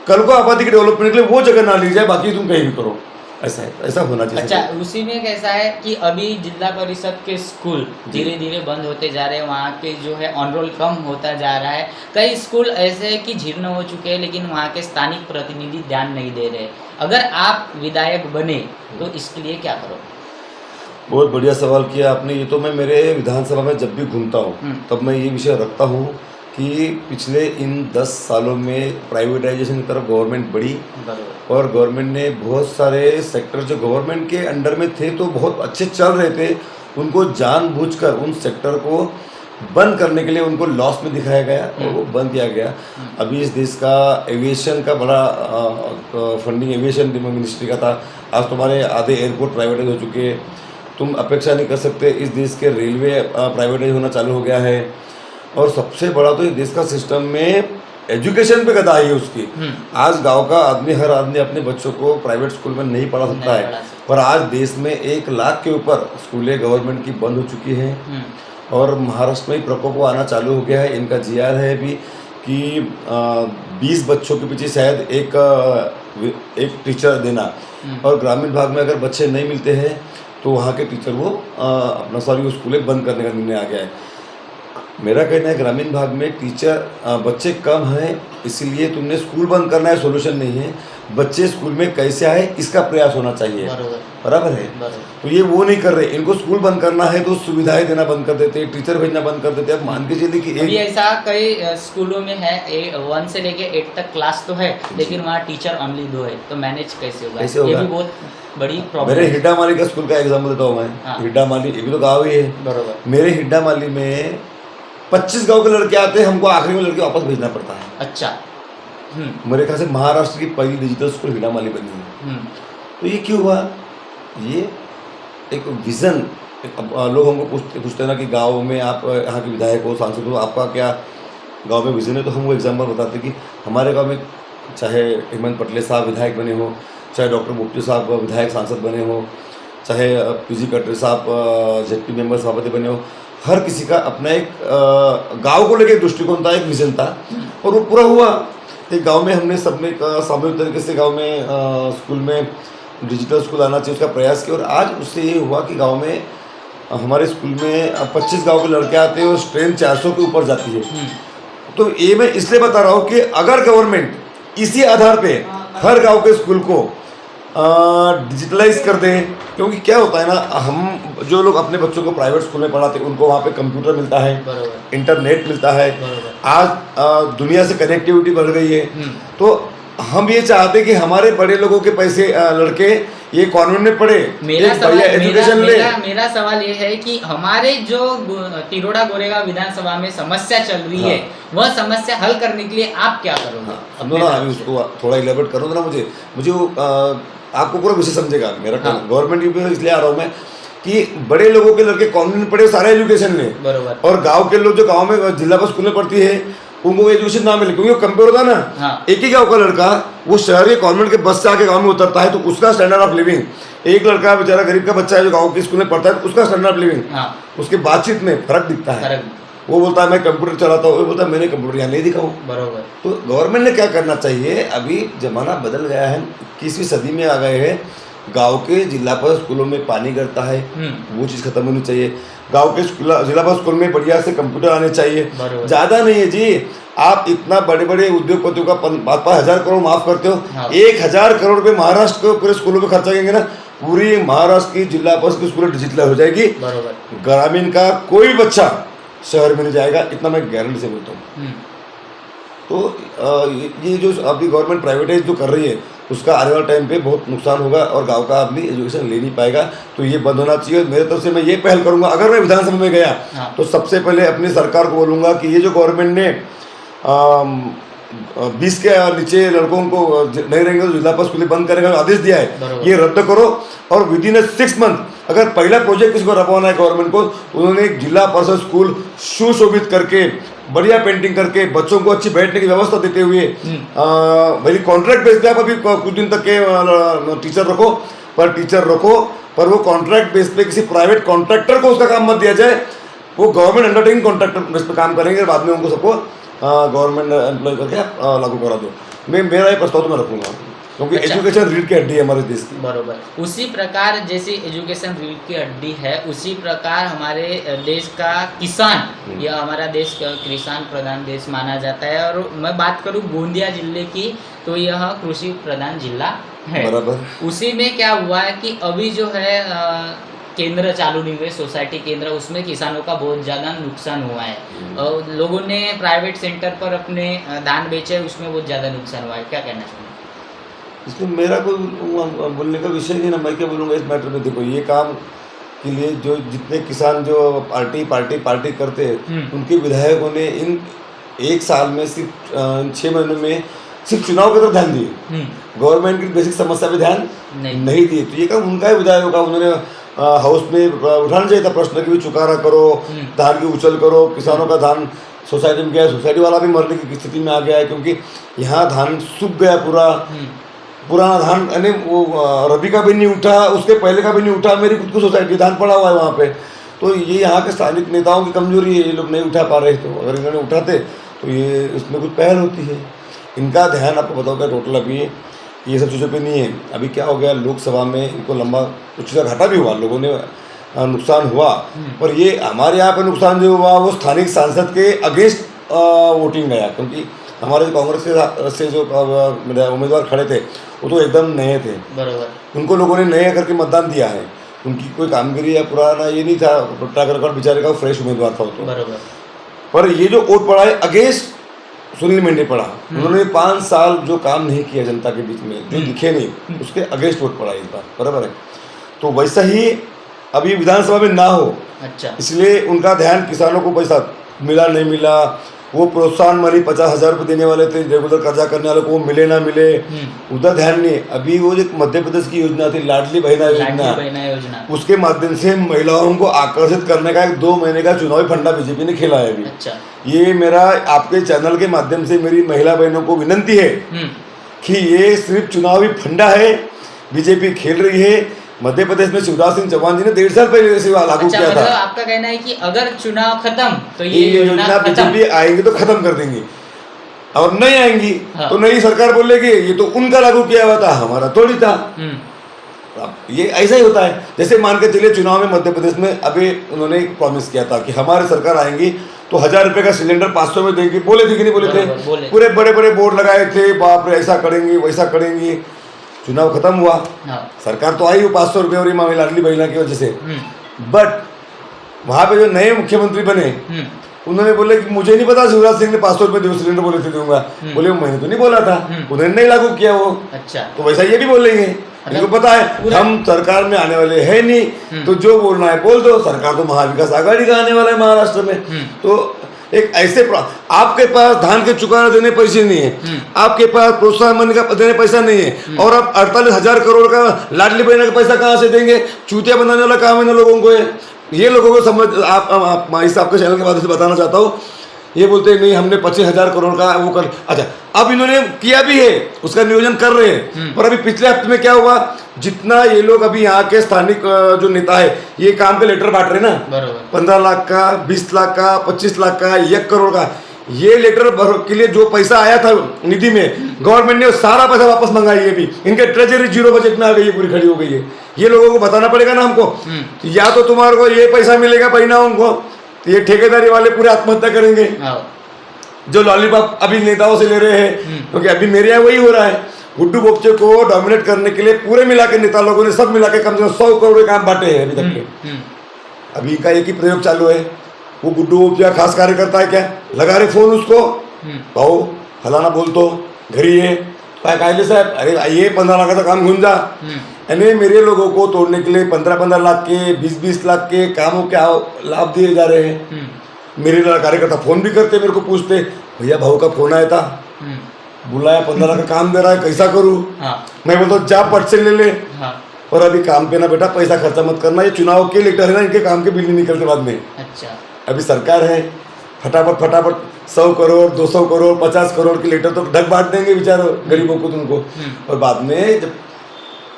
कल को आबादी के डेवलपमेंट के लिए वो जगह ना ली जाए, बाकी तुम कहीं भी करो, ऐसा है, ऐसा होना चाहिए। अच्छा, उसी में कैसा है कि अभी जिला परिषद के स्कूल धीरे धीरे बंद होते जा रहे हैं, वहाँ के जो है ऑन रोल कम होता जा रहा है। कई स्कूल ऐसे हैं कि जीर्ण हो चुके हैं, लेकिन वहाँ के स्थानिक प्रतिनिधि ध्यान नहीं दे रहे। अगर आप विधायक बने तो इसके लिए क्या करो? बहुत बढ़िया सवाल किया आपने। ये तो मैं मेरे विधानसभा में जब भी घूमता हूँ तब मैं ये विषय रखता हूँ कि पिछले इन 10 सालों में प्राइवेटाइजेशन की तरफ गवर्नमेंट बढ़ी, और गवर्नमेंट ने बहुत सारे सेक्टर जो गवर्नमेंट के अंडर में थे तो बहुत अच्छे चल रहे थे, उनको जानबूझकर उन सेक्टर को बंद करने के लिए उनको लॉस में दिखाया गया और वो बंद किया गया। अभी इस देश का एविएशन का बड़ा फंडिंग एविएशन मिनिस्ट्री का था, आज तुम्हारे आधे एयरपोर्ट प्राइवेटाइज हो चुके हैं, तुम अपेक्षा नहीं कर सकते। इस देश के रेलवे प्राइवेटाइज होना चालू हो गया है, और सबसे बड़ा तो इस देश का सिस्टम में एजुकेशन पे गदाई है उसकी। आज गांव का आदमी, हर आदमी अपने बच्चों को प्राइवेट स्कूल में नहीं पढ़ा सकता है, पर आज देश में 1 लाख के ऊपर स्कूलें गवर्नमेंट की बंद हो चुकी हैं, और महाराष्ट्र में प्रकोप आना चालू हो गया है। इनका जीआर है अभी कि 20 बच्चों के पीछे शायद एक टीचर देना, और ग्रामीण भाग में अगर बच्चे नहीं मिलते हैं तो वहाँ के टीचर वो अपना सारी स्कूलें बंद करने का निर्णय आ गया है। मेरा कहना है ग्रामीण भाग में टीचर बच्चे कम हैं, इसलिए तुमने स्कूल बंद करना है सोल्यूशन नहीं है। बच्चे स्कूल में कैसे आए इसका प्रयास होना चाहिए, बराबर है। तो ये वो नहीं कर रहे। इनको स्कूल बंद करना है तो सुविधाएं देना बंद कर देते हैं, टीचर भेजना बंद कर देते हैं। अब मान के चलिए कि अभी ऐसा कई स्कूलों में है 1 से लेके 8 तक क्लास तो है, लेकिन वहाँ टीचर ओनली 2 है, तो मैनेज कैसे होगा? ये भी बहुत बड़ी प्रॉब्लम। मेरे हिड्डा माली का स्कूल का एग्जाम्पल देता हूँ मैं। हिड्डा माली एक तो गाँव ही है, बराबर। मेरे हिड्डा माली में 25 गांव के लड़के आते हैं, हमको आखिरी में लड़के वापस भेजना पड़ता है। अच्छा। मेरे ख्याल से महाराष्ट्र की पहली डिजिटल स्कूल हिड्डा माली बनी है। तो ये क्यों हुआ? ये एक विज़न। लोग हमको पूछते हैं ना कि गांव में आप यहाँ के विधायक हो, सांसद हो, आपका क्या गांव में विज़न है? तो हम वो एग्जाम्पल बताते कि हमारे गांव में चाहे हेमंत पटले साहब विधायक बने हो, चाहे डॉक्टर मुफ्ती साहब विधायक सांसद बने हो, चाहे पीजी कटरे साहब जेडपी मेंबर सभापति बने हो, हर किसी का अपना एक गांव को लेकर दृष्टिकोण था, एक विजन था, और वो पूरा हुआ। एक गांव में हमने सबने सामूहिक तरीके से गांव में स्कूल में डिजिटल स्कूल आना चाहिए उसका प्रयास किया, और आज उससे ये हुआ कि गांव में हमारे स्कूल में 25 गांव के लड़के आते हैं और स्ट्रेंथ 400 के ऊपर जाती है। तो ये मैं इसलिए बता रहा हूँ कि अगर गवर्नमेंट इसी आधार पे हर गाँव के स्कूल को डिजिटलाइज कर दें, क्योंकि क्या होता है ना, हम जो लोग अपने बच्चों को प्राइवेट स्कूल में पढ़ाते हैं उनको वहाँ पे कंप्यूटर मिलता है, इंटरनेट मिलता है, आज दुनिया से कनेक्टिविटी बढ़ गई है। तो हम ये चाहते हैं कि हमारे बड़े लोगों के पैसे लड़के ये कॉन्वेंट में पढ़े, मेरा सवाल ये है कि हमारे जो तिरोड़ा गोरेगांव विधानसभा में समस्या चल रही है, वह समस्या हल करने के लिए आप क्या करोगे? समझो ना, अभी उसको थोड़ा इलेबोरेट करो ना। मुझे आपको पूरा विषय समझेगा मेरा। गवर्नमेंट इसलिए आ रहा हूँ मैं कि बड़े लोगों के लड़के कॉन्वेंट में पढ़े, सारे एजुकेशन लें, बराबर, और गांव के लोग जो गांव में जिला पर स्कूल में पढ़ती है उनको एजुकेशन ना मिले, क्योंकि वो कंपेयर होता है ना। एक ही गांव का लड़का वो शहर के कॉन्वेंट के बस से आके गांव में उतरता है तो उसका स्टैंडर्ड ऑफ लिविंग, एक लड़का बेचारा गरीब का बच्चा है जो गांव के स्कूल में पढ़ता है उसका स्टैंडर्ड ऑफ लिविंग, उसके बातचीत में फर्क दिखता है। वो बोलता है मैं कंप्यूटर चलाता हूँ, वो बोलता है मैंने कंप्यूटर यहाँ नहीं दिखाऊँ, बराबर। तो गवर्नमेंट ने क्या करना चाहिए? अभी जमाना बदल गया है, 21वीं सदी में आ गए हैं। गांव के जिला पर स्कूलों में पानी गिरता है, वो चीज़ खत्म होनी चाहिए। गांव के जिला पर स्कूल में बढ़िया से कंप्यूटर आने चाहिए। ज़्यादा नहीं है जी, आप इतना बड़े बड़े उद्योगपतियों का 5,000 करोड़ माफ करते हो, 1,000 करोड़ रुपये महाराष्ट्र के पूरे स्कूलों में खर्चा करेंगे ना, पूरी महाराष्ट्र की जिला पर की स्कूल डिजिटल हो जाएगी। ग्रामीण का कोई बच्चा शहर में नहीं जाएगा, इतना मैं गारंटी से बोलता हूँ। तो ये जो अभी गवर्नमेंट प्राइवेटाइज जो कर रही है उसका आने वाले टाइम पे बहुत नुकसान होगा और गांव का आदमी एजुकेशन ले नहीं पाएगा। तो ये बंद होना चाहिए। मेरे तरफ से मैं ये पहल करूंगा, अगर मैं विधानसभा में गया तो सबसे पहले अपनी सरकार को बोलूँगा कि ये जो गवर्नमेंट ने 20 के नीचे लड़कों को नहीं रहेंगे तो जिला पर स्कूलें बंद करने का आदेश दिया है, ये रद्द करो। और विद इन 6 मंथ अगर पहला प्रोजेक्ट किसी को रखवाना है गवर्नमेंट को, उन्होंने एक जिला परिषद स्कूल सुशोभित करके बढ़िया पेंटिंग करके बच्चों को अच्छी बैठने की व्यवस्था देते हुए, भाई कॉन्ट्रैक्ट बेस पे आप अभी कुछ दिन तक के टीचर रखो, पर वो कॉन्ट्रैक्ट बेस पे किसी प्राइवेट कॉन्ट्रैक्टर को उसका काम मत दिया जाए, वो गवर्नमेंट अंडरटेकिंग कॉन्ट्रैक्टर बेस पे काम करेंगे, बाद में उनको सबको गवर्नमेंट एम्प्लॉय करके लागू करा दो। मेरा ये प्रस्ताव तो मैं रखूँगा, क्योंकि एजुकेशन रीढ़ की हड्डी है हमारे देश की। बरोबर। उसी प्रकार जैसे एजुकेशन रीढ़ की हड्डी है, उसी प्रकार हमारे देश का किसान, यह हमारा देश किसान प्रधान देश माना जाता है। और मैं बात करूं गोंदिया जिले की तो यह कृषि प्रधान जिला है। बराबर। उसी में क्या हुआ है कि अभी जो है केंद्र चालू नहीं हुए, सोसाइटी केंद्र, उसमें किसानों का बहुत ज़्यादा नुकसान हुआ है। और लोगों ने प्राइवेट सेंटर पर अपने धान बेचे, उसमें बहुत ज़्यादा नुकसान हुआ है। क्या कहना चाहिए इसमें? मेरा कोई बोलने का विषय नहीं ना, मैं क्या बोलूँगा इस मैटर में। देखो, ये काम के लिए जो जितने किसान जो पार्टी करते हैं, उनके विधायकों ने इन 1 साल में सिर्फ 6 महीनों में सिर्फ चुनाव की तरफ ध्यान दिए, गवर्नमेंट की बेसिक समस्या पे ध्यान नहीं दिए। तो ये काम उनका ही विधायक होगा, उन्होंने हाउस में उठाना चाहिए था प्रश्न कि भी चुकारा करो, धान की उछल करो, किसानों का धान सोसाइटी में गया है, सोसाइटी वाला भी मरने की स्थिति में आ गया है, क्योंकि यहाँ धान सूख गया पूरा, पुराना धान यानी वो रबी का भी नहीं उठा, उसके पहले का भी नहीं उठा, मेरी खुद को सोसाइटी धान पड़ा हुआ है वहाँ पे। तो ये यहाँ के स्थानिक नेताओं की कमजोरी है, ये लोग नहीं उठा पा रहे। तो अगर इन्होंने उठाते तो ये इसमें कुछ पहल होती है। इनका ध्यान आपको बताऊँगा टोटल अभी ये सब चीज़ों पे नहीं है। अभी क्या हो गया, लोकसभा में इनको लंबा कुछ चीज़ घाटा भी हुआ, लोगों ने नुकसान हुआ, पर ये हमारे यहाँ पे नुकसान जो हुआ वो स्थानिक सांसद के अगेंस्ट वोटिंग गया, क्योंकि हमारे कांग्रेस से जो उम्मीदवार खड़े थे वो तो एकदम नए थे, बराबर। उनको लोगों ने नए करके मतदान दिया है। उनकी कोई कामगिरी या पुराना ये नहीं था, ट्रैक रिकॉर्ड बेचारे का फ्रेश उम्मीदवार था वो तो, बराबर। पर ये जो वोट पड़ा है अगेंस्ट सुनील मेंढे पड़ा, उन्होंने 5 साल जो काम नहीं किया जनता के बीच में, जो दिखे नहीं, उसके अगेंस्ट वोट पड़ा इस बार, बराबर है। तो वैसा ही अभी विधानसभा में ना हो, अच्छा, इसलिए उनका ध्यान किसानों को पैसा मिला नहीं मिला, वो प्रोत्साहन मनी 50,000 रुपये देने वाले थे रेगुलर कर्जा करने वाले को, वो मिले ना मिले, उधर ध्यान नहीं। अभी वो जो मध्य प्रदेश की योजना थी लाडली बहना योजना, उसके माध्यम से महिलाओं को आकर्षित करने का एक 2 महीने का चुनावी फंडा बीजेपी ने खेला है अभी। अच्छा, ये मेरा आपके चैनल के माध्यम से मेरी महिला बहनों को विनंती है कि ये सिर्फ चुनावी फंडा है, बीजेपी खेल रही है। मध्य प्रदेश में शिवराज सिंह चौहान जी ने 1.5 साल पहले से लागू किया था। आपका कहना है कि अगर चुनाव खत्म तो ये योजना बीजेपी आएंगे तो खत्म कर देंगी, और नहीं आएंगी तो नई सरकार बोलेगी ये तो उनका लागू किया हुआ था, हमारा थोड़ी था। ये ऐसा ही होता है। जैसे मान के चलिए चुनाव में मध्य प्रदेश में अभी उन्होंने प्रॉमिस किया था कि हमारी सरकार आएंगी तो 1000 रुपये का सिलेंडर 500 में देंगे, बोले थे कि नहीं बोले थे? पूरे बड़े बड़े बोर्ड लगाए थे, बाप रे ऐसा करेंगे वैसा करेंगे। चुनाव खत्म हुआ, सरकार तो आई वो 500 रुपये और ये लाडली बहना की वजह से, बट वहाँ पे जो नए मुख्यमंत्री बने उन्होंने बोले कि मुझे नहीं पता शिवराज सिंह ने 500 रुपये सिलेंडर बोले थे दूंगा, बोले मैंने तो नहीं बोला था, उन्होंने नहीं लागू किया वो। अच्छा, तो वैसा ये भी बोलेंगे, इनको पता है हम सरकार में आने वाले हैं नहीं, तो जो बोलना है बोल दो। सरकार तो महाविकास आघाड़ी का आने वाला है महाराष्ट्र में, तो एक ऐसे आपके पास धान के चुकाना देने पैसे नहीं है, आपके पास प्रोत्साहन मनी का देने पैसा नहीं है, और आप 48,000 करोड़ का लाडली बहना का पैसा कहाँ से देंगे? चूतिया बनाने वाला काम है ना लोगों को। ये लोगों को समझ आप इस आपके चैनल के माध्यम से बताना चाहता हूँ। ये बोलते हैं नहीं हमने 25,000 करोड़ का वो कर, अच्छा अब इन्होंने किया भी है, उसका नियोजन कर रहे हैं, पर अभी पिछले हफ्ते में क्या हुआ, जितना ये लोग अभी यहाँ के स्थानिक जो नेता है ये काम के लेटर बांट रहे ना, 15 लाख का, 20 लाख का, 25 लाख का, 1 करोड़ का, ये लेटर के लिए जो पैसा आया था निधि में, गवर्नमेंट ने सारा पैसा वापस मंगाई है। भी इनके ट्रेजरी 0 बजट में आ गई है, पूरी खड़ी हो गई है। ये लोगों को बताना पड़ेगा ना हमको, या तो तुम्हारे को ये पैसा मिलेगा बहनाओं को, ये ठेकेदारी वाले पूरे आत्महत्या करेंगे जो लॉलीपॉप अभी नेताओं से ले रहे हैं, क्योंकि अभी मेरे यहाँ वही हो रहा है। गुड्डू बोपचे को डोमिनेट करने के लिए पूरे मिला के नेता लोगों ने सब मिला के कम से कम 100 करोड़ के काम बांटे हैं अभी तक के। अभी इनका एक ही प्रयोग चालू है, वो गुड्डू बोपचे खास कार्यकर्ता है क्या, लगा रहे फोन उसको, भाऊ फलाना बोल तो घरी है कायले साहब, अरे ये 15 लाख का काम घूम जा। यानी मेरे लोगों को तोड़ने के लिए 15-15 लाख के, 20-20 लाख के कामों के लाभ दिए जा रहे हैं। मेरे कार्यकर्ता फोन भी करते, मेरे को पूछते भैया भाऊ का फोन आया था, बुलाया 15 लाख का काम दे रहा है, कैसा करूँ? मैं बोलता हूँ जा पर्च से ले ले, पर अभी काम पे ना बेटा पैसा खर्चा मत करना, ये चुनाव के लेटर है ना, इनके काम के बिल नहीं निकलते बाद में। अच्छा, अभी सरकार है, फटाफट 100 करोड़ 200 करोड़ 50 करोड़ के लेटर तो ढक बांट देंगे बेचारों गरीबों को तुमको, और बाद में जब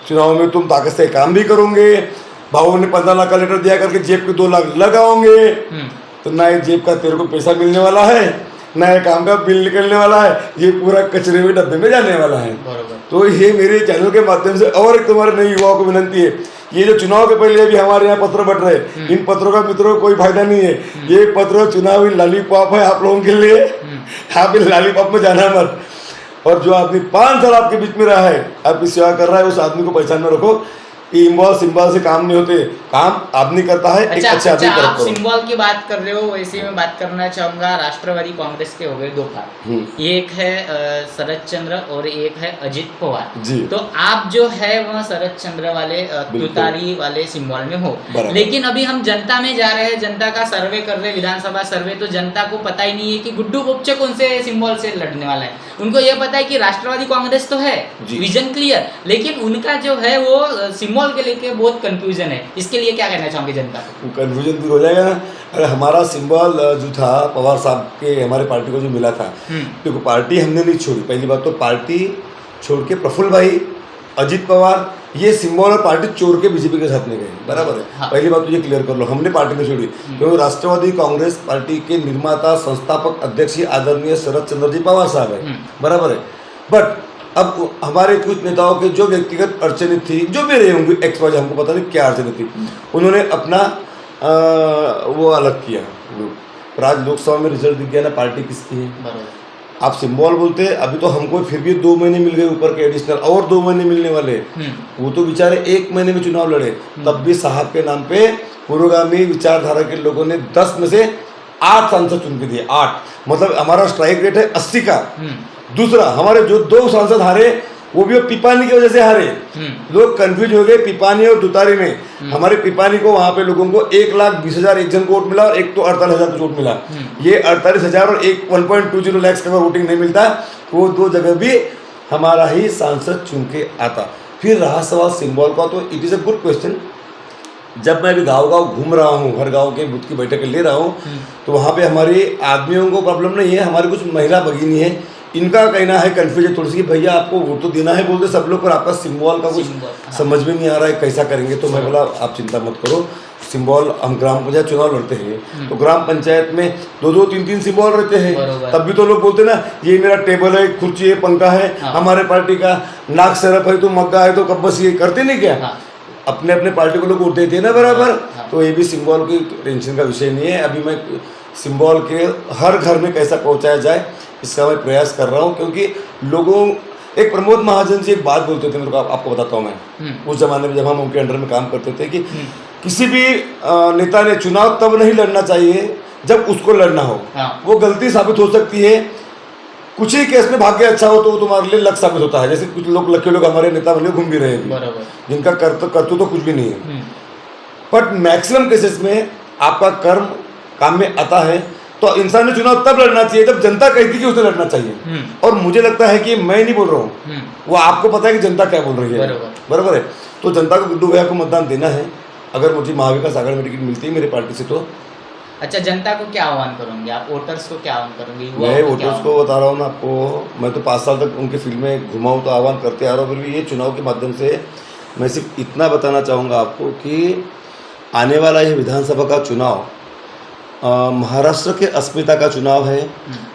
चुनाव में तुम ताकत से काम भी करोगे, भावों ने 15 लाख का लेटर दिया करके जेब के 2 लाख लगाओगे, तो ना ये जेब का तेरे को पैसा मिलने वाला है, ना ये काम का बिल निकलने वाला है, ये पूरा कचरे में डब्बे में जाने वाला है। तो ये मेरे चैनल के माध्यम से और एक तुम्हारे नए युवाओं को विनंती है, ये जो चुनाव के पहले भी हमारे यहाँ पत्र बट रहे, इन पत्रों का मित्रों को कोई फायदा नहीं है। ये पत्र चुनावी लॉलीपॉप है आप लोगों के लिए, आप इन लॉलीपॉप में जाना मत। और जो आदमी 5 साल आपके बीच में रहा है, आपकी सेवा कर रहा है, उस आदमी को पहचान में रखो कि सिंबल से काम नहीं होते, काम आदमी करता है। अच्छा, एक अच्छा आप सिंबल की बात कर रहे हो, वैसे मैं बात करना चाहूंगा राष्ट्रवादी कांग्रेस के हो गए 2 भाग, एक है शरद चंद्र और एक है अजित पवार। तो आप जो है वह शरद चंद्र वाले तुतारी वाले सिंबल में हो, लेकिन अभी हम जनता में जा रहे हैं, जनता का सर्वे कर रहे हैं, विधानसभा सर्वे, तो जनता को पता ही नहीं है कि गुड्डू बोपचे कौन से सिंबल से लड़ने वाला है। उनको यह पता है कि राष्ट्रवादी कांग्रेस तो है, विजन क्लियर, लेकिन उनका जो है वो सिंबल सिंबल के लेके बहुत कंफ्यूजन है, इसके लिए क्या कहना चाहोगे जनता को? कन्फ्यूजन दूर हो जाएगा ना। अरे हमारा सिंबल जो था पवार साहब के, हमारे पार्टी को जो मिला था, देखो पार्टी हमने नहीं छोड़ी। पहली बात तो पार्टी छोड़ के प्रफुल्ल भाई, अजित पवार, ये सिंबल और पार्टी छोड़ के बीजेपी के साथ में गए, बराबर है। हाँ। पहली बात तो ये क्लियर कर लो, हमने पार्टी नहीं छोड़ी, क्योंकि राष्ट्रवादी कांग्रेस पार्टी के निर्माता संस्थापक अध्यक्ष ही आदरणीय शरद चंद्र जी पवार साहब है, बराबर है। बट अब हमारे कुछ नेताओं के जो व्यक्तिगत अड़चने थी, जो भी रहे होंगे एक्स वाई, हमको पता नहीं क्या अड़चने थी, उन्होंने अपना वो अलग किया। पर आज लोकसभा में रिजल्ट दिख गया ना पार्टी किसकी है। आप सिंबल बोलते हैं, अभी तो हमको फिर भी 2 महीने मिल गए ऊपर के एडिशनल, और 2 महीने मिलने वाले। वो तो बेचारे 1 महीने में चुनाव लड़े, तब भी साहब के नाम पे पुरोगामी विचारधारा के लोगों ने 10 में से 8 सांसद चुन के दिए, 8। मतलब हमारा स्ट्राइक रेट है 80 का। दूसरा, हमारे जो 2 सांसद हारे वो भी पिपानी की वजह से हारे। लोग कंफ्यूज हो गए पिपानी और तुतारी में। हमारे पिपानी को वहां पे लोगों को 1,20,000 एक जन को वोट मिला, और एक तो 48,000 को वोट मिला। ये 48,000 और 1.20 लाख का वोटिंग नहीं मिलता, वो 2 जगह भी हमारा ही सांसद चुन के आता। फिर रहा सवाल सिंबल का, तो it is a good question. जब मैं अभी गाँव घूम रहा हूँ, हर गाँव के बूथ की बैठक ले रहा हूँ, तो वहाँ पे हमारे आदमियों को प्रॉब्लम नहीं है, हमारी कुछ महिला भगिनी है, इनका कहना है कन्फ्यूजन थोड़ी सी, भैया आपको वोट तो देना है बोलते सब लोग, पर आपका सिंबल का कुछ समझ में नहीं आ रहा है, कैसा करेंगे। तो मैं बोला आप चिंता मत करो, सिंबल हम ग्राम पंचायत चुनाव लड़ते हैं तो ग्राम पंचायत में 2-2, 3-3 सिंबल रहते हैं। तब भी तो लोग बोलते ना, ये मेरा टेबल है, कुर्सी है, पंखा है, हमारे पार्टी का नाक सरफ है, तो मग्गा है, तो कब बस ये करते नहीं क्या, अपने अपने पार्टी को लोग वोट देते हैं ना, बराबर। तो ये भी सिंबल की टेंशन का विषय नहीं है। अभी मैं सिंबल के हर घर में कैसा पहुंचाया जाए इसका मैं प्रयास कर रहा हूं, क्योंकि लोगों, एक प्रमोद महाजन जी एक बात बोलते थे मेरे को, आपको बताता हूं मैं। उस जमाने में जब हम उनके अंडर में काम करते थे कि किसी भी नेता ने चुनाव तब नहीं लड़ना चाहिए जब उसको लड़ना हो। वो गलती साबित हो सकती है, कुछ ही केस में भाग्य अच्छा हो तो वो तुम्हारे लिए लक साबित होता है। जैसे कुछ लोग, लकी लोग हमारे नेता बने घूम भी रहे हैं, जिनका कर्तव्य तो कुछ भी नहीं है। बट मैक्सिमम केसेस में आपका कर्म काम में आता है, तो इंसान ने चुनाव तब लड़ना चाहिए जब जनता कहती कि उसे लड़ना चाहिए। और मुझे लगता है कि मैं नहीं बोल रहा हूँ, वो आपको पता है कि जनता क्या बोल रही है, बराबर है। तो जनता को गुड्डू भैया को मतदान देना है, अगर मुझे महाविकास आघाड़ी में टिकट मिलती है मेरी पार्टी से तो। अच्छा, जनता को क्या आह्वान करोगे आप, वोटर्स को क्या आह्वान करोगे? मैं वोटर्स को बता रहा हूँ ना आपको, मैं तो 5 साल तक उनके फील्ड में घुमा हूँ, तो आह्वान करते आ रहा हूँ। फिर भी ये चुनाव के माध्यम से मैं सिर्फ इतना बताना चाहूँगा आपको कि आने वाला ये विधानसभा का चुनाव महाराष्ट्र के अस्मिता का चुनाव है,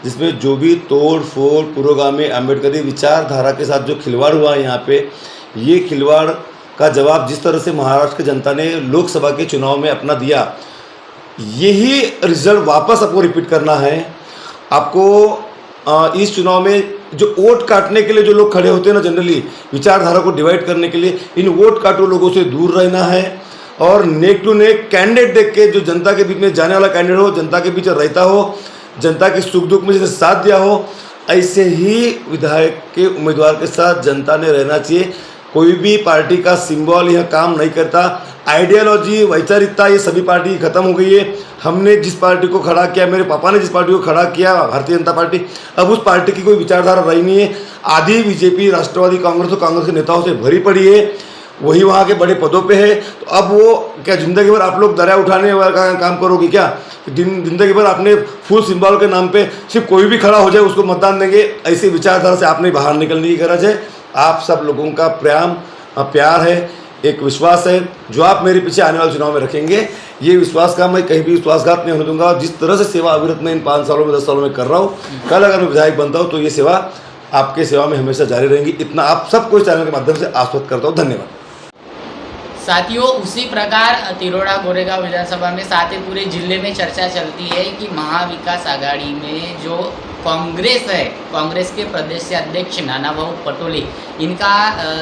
जिसमें जो भी तोड़ फोड़ पुरोगामी अम्बेडकरी विचारधारा के साथ जो खिलवाड़ हुआ है यहाँ पे, ये खिलवाड़ का जवाब जिस तरह से महाराष्ट्र की जनता ने लोकसभा के चुनाव में अपना दिया, यही रिजल्ट वापस आपको रिपीट करना है। आपको इस चुनाव में जो वोट काटने के लिए जो लोग खड़े होते हैं ना, जनरली विचारधारा को डिवाइड करने के लिए, इन वोट काटो लोगों से दूर रहना है, और नेक टू नेक कैंडिडेट देख के, जो जनता के बीच में जाने वाला कैंडिडेट हो, जनता के बीच रहता हो, जनता के सुख दुख में जैसे साथ दिया हो, ऐसे ही विधायक के उम्मीदवार के साथ जनता ने रहना चाहिए। कोई भी पार्टी का सिंबल यह काम नहीं करता। आइडियोलॉजी, वैचारिकता, ये सभी पार्टी खत्म हो गई है। हमने जिस पार्टी को खड़ा किया, मेरे पापा ने जिस पार्टी को खड़ा किया, भारतीय जनता पार्टी, अब उस पार्टी की कोई विचारधारा रही नहीं है। आधी बीजेपी, राष्ट्रवादी कांग्रेस और कांग्रेस के नेताओं से भरी पड़ी है, वही वहाँ के बड़े पदों पे है। तो अब वो क्या जिंदगी भर आप लोग दरिया उठाने का काम करोगे क्या? जिंदगी भर आपने फुल सिंबल के नाम पे सिर्फ कोई भी खड़ा हो जाए उसको मतदान देंगे, ऐसी विचारधारा से आपने बाहर निकलने की गरज है। आप सब लोगों का प्यार है, एक विश्वास है जो आप मेरे पीछे आने वाले चुनाव में रखेंगे। ये विश्वास का मैं कहीं भी विश्वासघात नहीं होने दूंगा। जिस तरह से सेवा अविरत में इन 5 सालों में 10 सालों में कर रहा हूँ, कल अगर मैं विधायक बनता हूँ तो ये सेवा आपके सेवा में हमेशा जारी रहेंगी। इतना आप सबको इस चैनल के माध्यम से आश्वस्त करता हूँ। धन्यवाद साथियों। उसी प्रकार तिरोड़ा गोरेगांव विधानसभा में साथ ही पूरे जिले में चर्चा चलती है कि महाविकास आघाड़ी में जो कांग्रेस है, कांग्रेस के प्रदेश अध्यक्ष नानाभाऊ पटोले, इनका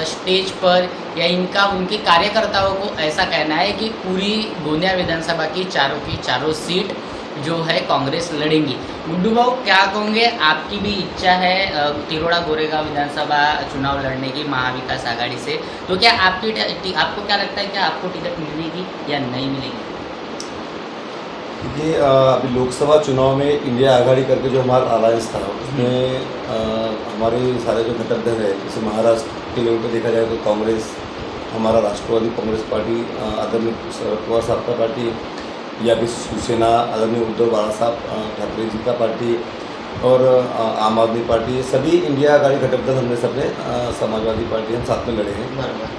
स्टेज पर या इनका उनके कार्यकर्ताओं को ऐसा कहना है कि पूरी गोंदिया विधानसभा की चारों सीट जो है कांग्रेस लड़ेंगी। गुड्डू भाऊ क्या कहोगे, आपकी भी इच्छा है तिरोड़ा गोरेगांव विधानसभा चुनाव लड़ने की महाविकास आघाड़ी से, तो क्या आपको क्या लगता है कि आपको टिकट मिलेगी या नहीं मिलेगी? ये अभी लोकसभा चुनाव में इंडिया आघाड़ी करके जो हमारा अलायंस था, उसमें हमारे सारे जो घटक दल है, जैसे महाराष्ट्र के लेवल पर देखा जाए तो कांग्रेस, हमारा राष्ट्रवादी कांग्रेस पार्टी आदरणीय शरद पवार साहब का पार्टी, या फिर शिवसेना आदरणीय उद्धव बाला साहब ठाकरे जी का पार्टी, और आम आदमी पार्टी, ये सभी इंडिया आघाड़ी गठबंधन हमने सबने समाजवादी पार्टी हम साथ में लड़े हैं। बरोबर।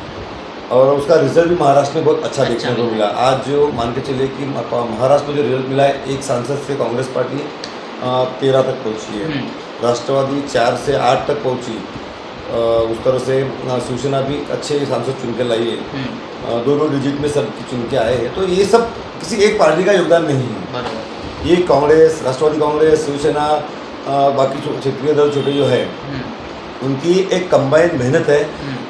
और उसका रिजल्ट भी महाराष्ट्र में बहुत अच्छा देखने को मिला। मिला। आज जो मान के चलिए कि महाराष्ट्र में जो रिजल्ट मिला है, एक सांसद से कांग्रेस पार्टी 13 तक पहुंची है, राष्ट्रवादी 4 से 8 तक पहुंची, उस तरह से शिवसेना भी अच्छे सांसद चुन के लाई है, 2-2 डिजिट में सब चुन के आए हैं। तो ये सब किसी एक पार्टी का योगदान नहीं है, बरोबर। ये कांग्रेस, राष्ट्रवादी कांग्रेस, शिवसेना, बाकी क्षेत्रीय दल छोटे जो है उनकी एक कंबाइंड मेहनत है,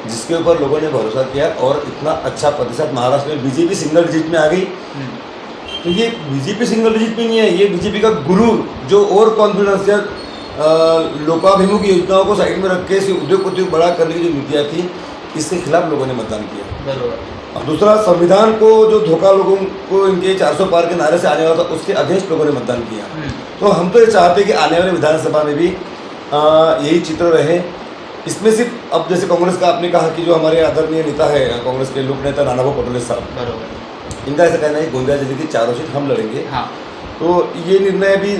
जिसके ऊपर लोगों ने भरोसा किया और इतना अच्छा प्रतिशत महाराष्ट्र में बीजेपी सिंगल डिजिट में आ गई। तो ये बीजेपी सिंगल डिजिट में नहीं है, ये बीजेपी का गुरु जो और कॉन्फिडेंस या लोकाभिमुख योजनाओं को साइड में रख के उद्योग बड़ा करने की जो नीतियाँ थी, इसके खिलाफ लोगों ने मतदान किया। बरोबर। और दूसरा, संविधान को जो धोखा लोगों को इनके 400 पार के नारे से आने वाला था, उसके अगेंस्ट लोगों ने मतदान किया। तो हम तो ये चाहते हैं कि आने वाले विधानसभा में भी यही चित्र रहे। इसमें सिर्फ अब जैसे कांग्रेस का आपने कहा कि जो हमारे आदरणीय नेता है कांग्रेस के लोक नेता नानाभाऊ पटोले साहब, बरोबर। इनका ऐसा कहना है कि गोंदिया जिले की 4 सीट हम लड़ेंगे। हाँ। तो ये निर्णय भी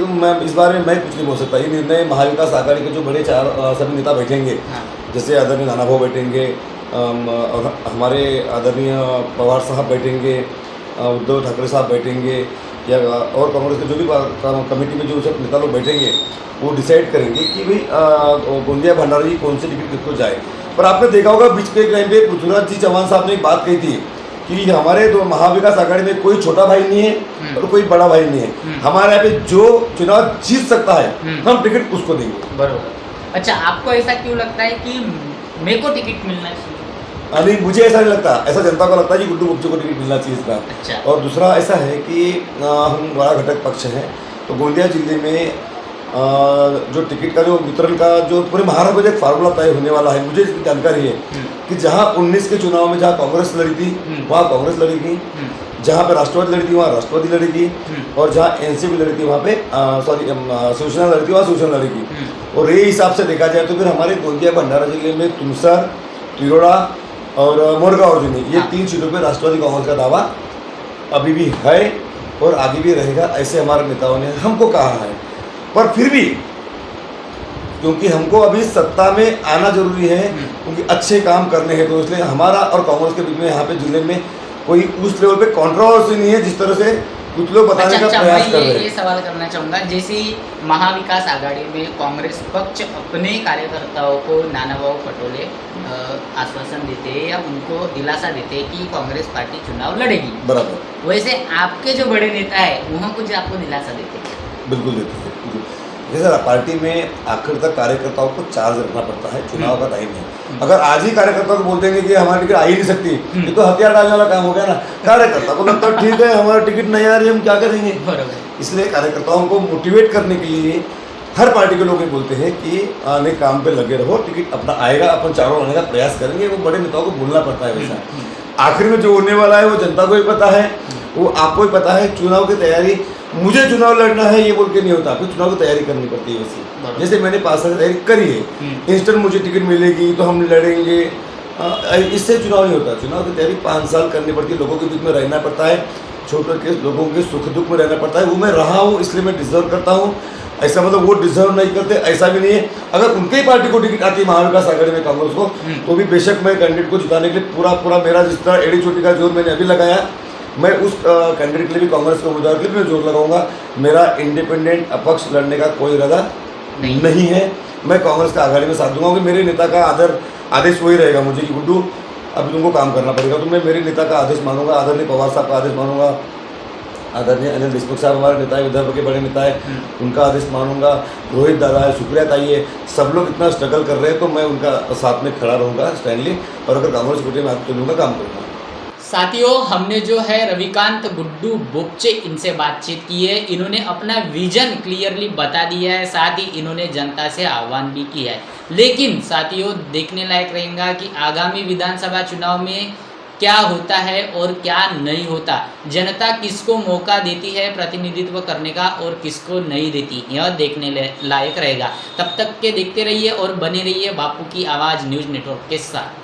इस बारे में मैं कुछ नहीं बोल सकता। ये निर्णय महाविकास आघाड़ी के जो बड़े 4 सभी नेता बैठेंगे, जैसे आदरणीय नानाभाऊ बैठेंगे, और हमारे आदरणीय पवार साहब बैठेंगे, उद्धव ठाकरे साहब बैठेंगे, या और कांग्रेस के जो भी कमेटी में जो सब नेता लोग बैठेंगे, वो डिसाइड करेंगे कि भाई गोंदिया भंडारा जी कौन से टिकट किसको जाए। पर आपने देखा होगा बीच के टाइम पे पृथ्वीराज जी चौहान साहब ने एक बात कही थी कि हमारे दो महाविकास आघाड़ी में कोई छोटा भाई नहीं है और कोई बड़ा भाई नहीं है, हमारे यहाँ पे जो चुनाव जीत सकता है हम टिकट उसको देंगे। बरोबर। अच्छा, आपको ऐसा क्यों लगता है कि मेरे को टिकट मिलना चाहिए? नहीं, मुझे ऐसा नहीं लगता, ऐसा जनता को लगता है कि गुड्डू गुप्चू को टिकट मिलना चाहिए इस बार। अच्छा। और दूसरा ऐसा है कि हम बड़ा घटक पक्ष हैं, तो गोंदिया जिले में जो टिकट का जो वितरण का जो पूरे महाराष्ट्र में एक फार्मूला तय होने वाला है, मुझे इसकी जानकारी है कि जहाँ 19 के चुनाव में जहाँ कांग्रेस लड़ी थी वहाँ कांग्रेस लड़ेगी, जहाँ पे राष्ट्रवादी लड़ी थी वहाँ राष्ट्रवादी लड़ेगी, और जहाँ एनसीपी लड़ी थी वहाँ पे शिवसेना लड़ी थी वहाँ शिवसेना लड़ेगी। और ये हिसाब से देखा जाए तो फिर हमारे गोंदिया भंडारा जिले में तुमसर, तिरोड़ा और मोरगांव अर्जुनी, ये 3 सीटों पे राष्ट्रवादी कांग्रेस का दावा अभी भी है और आगे भी रहेगा, ऐसे हमारे नेताओं ने हमको कहा है। पर फिर भी क्योंकि हमको अभी सत्ता में आना जरूरी है, क्योंकि अच्छे काम करने हैं, तो इसलिए हमारा और कांग्रेस के बीच में यहाँ पे जिले में कोई उस लेवल पे कंट्रोवर्सी नहीं है जिस तरह से कुछ लोग बताने का प्रयास कर रहे हैं। ये सवाल करना चाहूँगा, जैसे महाविकास आघाड़ी में कांग्रेस पक्ष अपने कार्यकर्ताओं को नानाभाऊ पटोले आश्वासन देते हैं या उनको दिलासा देते हैं कि कांग्रेस पार्टी चुनाव लड़ेगी, बराबर, वैसे आपके जो बड़े नेता है वहाँ कुछ आपको दिलासा देते हैं? बिल्कुल देते हैं। जैसे पार्टी में आखिर तक कार्यकर्ताओं को चार्ज रखना पड़ता है, चुनाव का टाइम है। अगर आज ही कार्यकर्ता को बोल देंगे कि हमारी टिकट आ ही नहीं सकती, ये तो हथियार डालने वाला काम हो गया ना। कार्यकर्ता को लगता है ठीक है हमारा टिकट नहीं आ रही, हम क्या करेंगे। इसलिए कार्यकर्ताओं को मोटिवेट करने के लिए हर पार्टी के लोग ये बोलते हैं कि आने काम पे लगे रहो, टिकट अपना आएगा, अपन चारों आने का प्रयास करेंगे। वो बड़े नेताओं को बोलना पड़ता है वैसा। आखिर में जो होने वाला है वो जनता को ही पता है, वो आपको ही पता है। चुनाव की तैयारी मुझे चुनाव लड़ना है ये बोल के नहीं होता, आपको चुनाव की तैयारी करनी पड़ती है वैसे। जैसे मैंने 5 साल तैयारी करी है, इंस्टेंट मुझे टिकट मिलेगी तो हम लड़ेंगे, इससे चुनाव नहीं होता। चुनाव की तैयारी 5 साल करनी पड़ती है, लोगों के बीच में रहना पड़ता है, छोटे के लोगों के सुख दुख में रहना पड़ता है। वो मैं रहा हूँ इसलिए मैं डिजर्व करता हूँ, ऐसा मतलब वो डिजर्व नहीं करते ऐसा भी नहीं है। अगर उनके ही पार्टी को टिकट आती है महाविकास आघाड़ी में कांग्रेस को, तो भी बेशक मैं कैंडिडेट को जिताने के लिए पूरा मेरा जिस तरह एड़ी चोटी का जोर मैंने अभी लगाया, मैं उस कैंडिडेट के लिए भी, कांग्रेस के उम्मीदवार के लिए भी जोर लगाऊंगा। मेरा इंडिपेंडेंट अपक्ष लड़ने का कोई इरादा नहीं है। मैं कांग्रेस का आघाड़ी में साथ दूंगा, क्योंकि मेरे नेता का आदेश वही रहेगा मुझे कि गुड्डू अभी तुमको काम करना पड़ेगा। तो मैं मेरे नेता का आदेश मानूंगा, आदरणीय पवार साहब का आदेश मानूंगा, आदरणीय अनिल देशमुख साहब हमारे नेता है, विदर्भ के बड़े नेता है, उनका आदेश मानूंगा। रोहित दादा है, सुप्रिया ताई है, सब लोग इतना स्ट्रगल कर रहे हैं, तो मैं उनका साथ में खड़ा रहूँगा स्टैंडली, और अगर कांग्रेस पार्टी में आपको लूँगा काम करूँगा। साथियों, हमने जो है रविकांत गुड्डू बोपचे इनसे बातचीत की है। इन्होंने अपना विजन क्लियरली बता दिया है, साथ ही इन्होंने जनता से आह्वान भी किया है। लेकिन साथियों, देखने लायक रहेगा कि आगामी विधानसभा चुनाव में क्या होता है और क्या नहीं होता, जनता किसको मौका देती है प्रतिनिधित्व करने का और किसको नहीं देती, यह देखने लायक रहेगा। तब तक के देखते रहिए और बने रहिए बापू की आवाज़ न्यूज़ नेटवर्क के साथ।